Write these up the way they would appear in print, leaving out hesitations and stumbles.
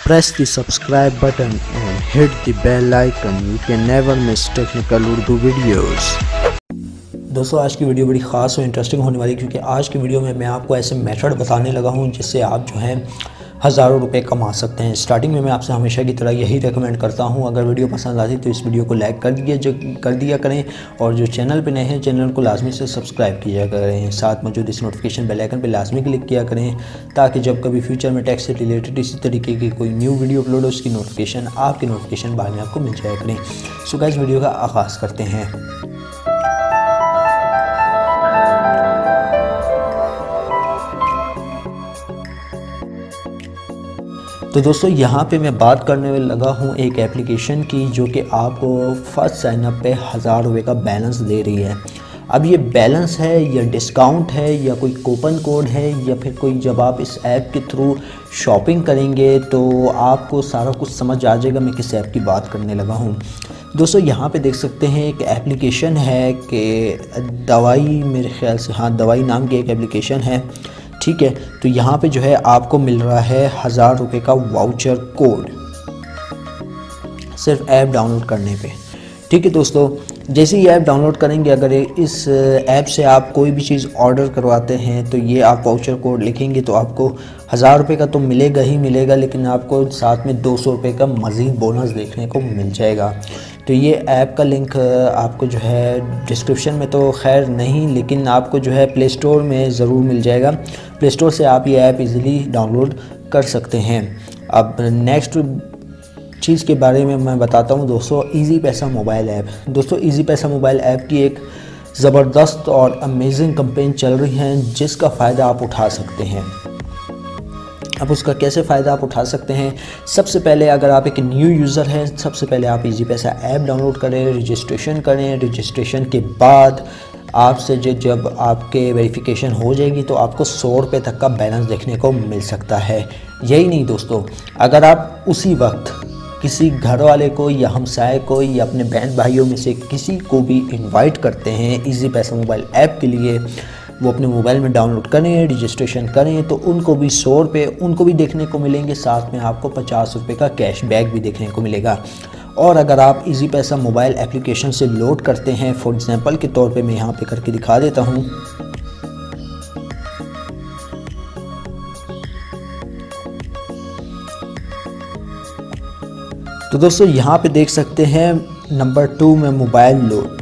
Press the subscribe button and hit the bell icon. You can never miss technical Urdu videos. दोस्तों आज की video बड़ी ख़ास और इंटरेस्टिंग होने वाली है, क्योंकि आज की वीडियो में मैं आपको ऐसे मेथड बताने लगा हूं जिससे आप जो है हज़ारों रुपए कमा सकते हैं। स्टार्टिंग में मैं आपसे हमेशा की तरह यही रेकमेंड करता हूं, अगर वीडियो पसंद आती तो इस वीडियो को लाइक कर दिया करें, और जो चैनल पे नए हैं चैनल को लाजमी से सब्सक्राइब किया करें। साथ मौजूद इस नोटिफिकेशन बेल आइकन पे लाजमी क्लिक किया करें, ताकि जब कभी फ्यूचर में टैक्स से रिलेटेड इसी तरीके की कोई न्यू वीडियो अपलोड हो उसकी नोटिफिकेशन आपके नोटिफिकेशन बार में आपको मिल जाया करें। सो गाइस वीडियो का आगाज़ करते हैं। तो दोस्तों यहाँ पे मैं बात करने लगा हूँ एक एप्लीकेशन की, जो कि आपको फर्स्ट साइनअप पे 1000 रुपये का बैलेंस दे रही है। अब ये बैलेंस है या डिस्काउंट है या कोई कूपन कोड है या फिर कोई, जब आप इस ऐप के थ्रू शॉपिंग करेंगे तो आपको सारा कुछ समझ आ जाएगा मैं किस ऐप की बात करने लगा हूँ। दोस्तों यहाँ पे देख सकते हैं एक एप्लीकेशन है कि दवाई, मेरे ख्याल से हाँ दवाई नाम की एक एप्लीकेशन है, ठीक है। तो यहाँ पे जो है आपको मिल रहा है 1000 रुपये का वाउचर कोड सिर्फ ऐप डाउनलोड करने पे, ठीक है। दोस्तों जैसे ही ऐप डाउनलोड करेंगे, अगर इस ऐप से आप कोई भी चीज़ ऑर्डर करवाते हैं तो ये आप वाउचर कोड लिखेंगे तो आपको 1000 रुपये का तो मिलेगा ही मिलेगा, लेकिन आपको साथ में 200 रुपये का मज़ीद बोनस देखने को मिल जाएगा। तो ये ऐप का लिंक आपको जो है डिस्क्रिप्शन में तो खैर नहीं, लेकिन आपको जो है प्ले स्टोर में ज़रूर मिल जाएगा। प्ले स्टोर से आप ये ऐप इजीली डाउनलोड कर सकते हैं। अब नेक्स्ट चीज़ के बारे में मैं बताता हूँ दोस्तों, इजी पैसा मोबाइल ऐप। दोस्तों इजी पैसा मोबाइल ऐप की एक ज़बरदस्त और अमेजिंग कैंपेन चल रही है जिसका फ़ायदा आप उठा सकते हैं। अब उसका कैसे फ़ायदा आप उठा सकते हैं? सबसे पहले अगर आप एक न्यू यूज़र हैं, सबसे पहले आप इजी पैसा ऐप डाउनलोड करें, रजिस्ट्रेशन करें। रजिस्ट्रेशन के बाद आपसे जब आपके वेरिफिकेशन हो जाएगी तो आपको 100 रुपये तक का बैलेंस देखने को मिल सकता है। यही नहीं दोस्तों, अगर आप उसी वक्त किसी घर वाले को या हमसाए को या अपने बहन भाइयों में से किसी को भी इनवाइट करते हैं इजी पैसा मोबाइल ऐप के लिए, वो अपने मोबाइल में डाउनलोड करें, रजिस्ट्रेशन करें, तो उनको भी 100 रुपये उनको भी देखने को मिलेंगे, साथ में आपको 50 रुपये का कैशबैक भी देखने को मिलेगा। और अगर आप इजी पैसा मोबाइल एप्लीकेशन से लोड करते हैं, फॉर एग्जांपल के तौर पे मैं यहाँ पे करके दिखा देता हूँ। तो दोस्तों यहाँ पे देख सकते हैं नंबर 2 में मोबाइल लोड,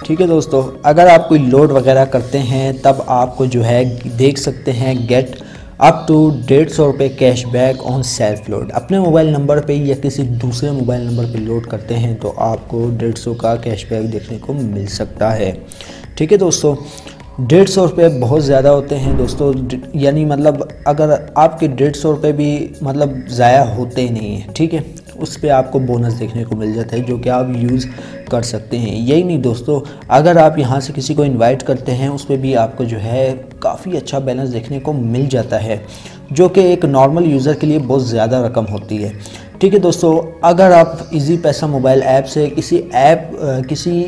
ठीक है। दोस्तों अगर आप कोई लोड वगैरह करते हैं तब आपको जो है देख सकते हैं गेट अप टू 150 रुपये कैशबैक ऑन सेल्फ लोड। अपने मोबाइल नंबर पे या किसी दूसरे मोबाइल नंबर पे लोड करते हैं तो आपको 150 का कैशबैक देखने को मिल सकता है, ठीक है। दोस्तों 150 रुपये बहुत ज़्यादा होते हैं दोस्तों, यानी मतलब अगर आपके 150 रुपये भी मतलब ज़ाया होते ही नहीं है, ठीक है, उस पर आपको बोनस देखने को मिल जाता है जो कि आप यूज़ कर सकते हैं। यही नहीं दोस्तों, अगर आप यहाँ से किसी को इनवाइट करते हैं उस पर भी आपको जो है काफ़ी अच्छा बैलेंस देखने को मिल जाता है, जो कि एक नॉर्मल यूज़र के लिए बहुत ज़्यादा रकम होती है, ठीक है। दोस्तों अगर आप इजी पैसा मोबाइल ऐप से किसी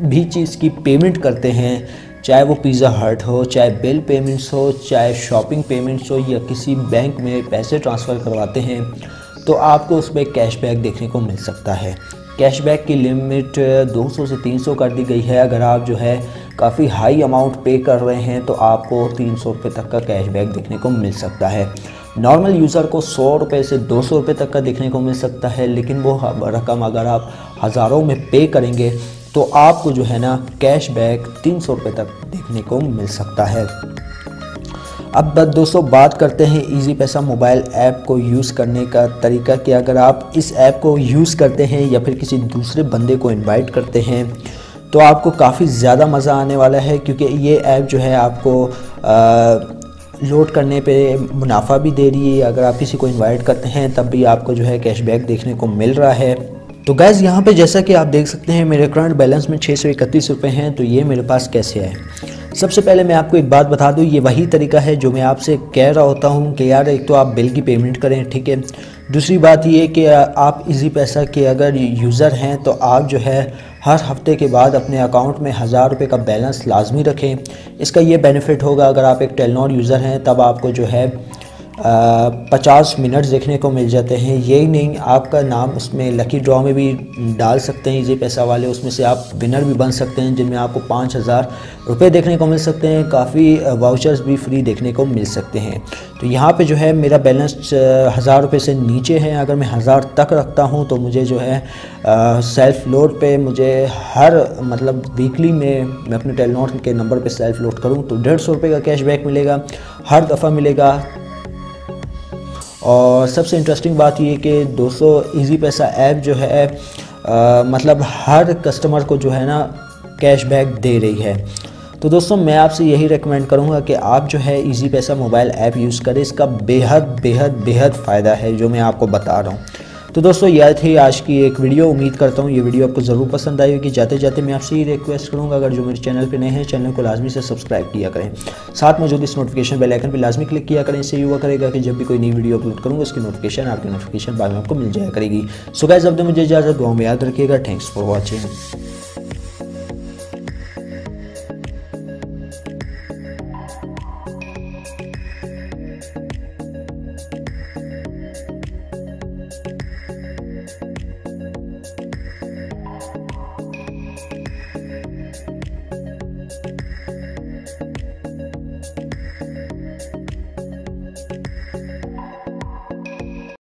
भी चीज़ की पेमेंट करते हैं, चाहे वो पिज़्ज़ा हट हो, चाहे बिल पेमेंट्स हो, चाहे शॉपिंग पेमेंट्स हो, या किसी बैंक में पैसे ट्रांसफ़र करवाते हैं, तो आपको उस पर कैशबैक देखने को मिल सकता है। कैशबैक की लिमिट 200 से 300 कर दी गई है। अगर आप जो है काफ़ी हाई अमाउंट पे कर रहे हैं तो आपको 300 रुपये तक का कैशबैक देखने को मिल सकता है। नॉर्मल यूज़र को 100 रुपये से 200 रुपये तक का देखने को मिल सकता है, लेकिन वो रकम अगर आप हज़ारों में पे करेंगे तो आपको जो है ना कैशबैक 300 रुपये तक देखने को मिल सकता है। अब दोस्तों बात करते हैं इजी पैसा मोबाइल ऐप को यूज़ करने का तरीका, कि अगर आप इस ऐप को यूज़ करते हैं या फिर किसी दूसरे बंदे को इनवाइट करते हैं तो आपको काफ़ी ज़्यादा मज़ा आने वाला है, क्योंकि ये ऐप जो है आपको लोड करने पे मुनाफा भी दे रही है। अगर आप किसी को इनवाइट करते हैं तब भी आपको जो है कैशबैक देखने को मिल रहा है। तो गैस यहाँ पे जैसा कि आप देख सकते हैं मेरे करंट बैलेंस में 631 रुपये हैं। तो ये मेरे पास कैसे है? सबसे पहले मैं आपको एक बात बता दूँ, ये वही तरीका है जो मैं आपसे कह रहा होता हूँ कि यार एक तो आप बिल की पेमेंट करें, ठीक है। दूसरी बात ये कि आप इजी पैसा के अगर यूज़र हैं तो आप जो है हर हफ्ते के बाद अपने अकाउंट में 1000 रुपये का बैलेंस लाजमी रखें। इसका ये बेनिफिट होगा, अगर आप एक टेलीनॉर यूज़र हैं तब आपको जो है 50 मिनट्स देखने को मिल जाते हैं। यही नहीं, आपका नाम उसमें लकी ड्रॉ में भी डाल सकते हैं इजी पैसा वाले, उसमें से आप विनर भी बन सकते हैं जिनमें आपको 5000 रुपये देखने को मिल सकते हैं। काफ़ी वाउचर्स भी फ्री देखने को मिल सकते हैं। तो यहाँ पे जो है मेरा बैलेंस 1000 रुपये से नीचे है। अगर मैं 1000 तक रखता हूँ तो मुझे जो है सेल्फ़ लोड पे मुझे हर मतलब वीकली में मैं अपने टेलीनॉर के नंबर पे सेल्फ़ लोड करूँ तो 150 रुपये का कैशबैक मिलेगा, हर दफ़ा मिलेगा। और सबसे इंटरेस्टिंग बात ये कि दोस्तों इजी पैसा ऐप जो है मतलब हर कस्टमर को जो है ना कैशबैक दे रही है। तो दोस्तों मैं आपसे यही रेकमेंड करूंगा कि आप जो है इजी पैसा मोबाइल ऐप यूज़ करें। इसका बेहद बेहद बेहद फ़ायदा है जो मैं आपको बता रहा हूँ। तो दोस्तों यह थी आज की एक वीडियो। उम्मीद करता हूँ ये वीडियो आपको ज़रूर पसंद आई होगी। जाते जाते मैं आपसे ये रिक्वेस्ट करूँगा, अगर जो मेरे चैनल पे नए हैं चैनल को लाजमी से सब्सक्राइब किया करें, साथ मौजूद इस नोटिफिकेशन बेल आइकन पर लाजमी क्लिक किया करें। इससे हुआ करेगा कि जब भी कोई नई वीडियो अपलोड करूँगा उसकी नोटिफिकेशन आपकी नोटिफिकेशन बाद में आपको मिल जाया करेगी। सो गाइस अब तो मुझे इजाज़त, दुआ में याद रखिएगा। Thanks for watching.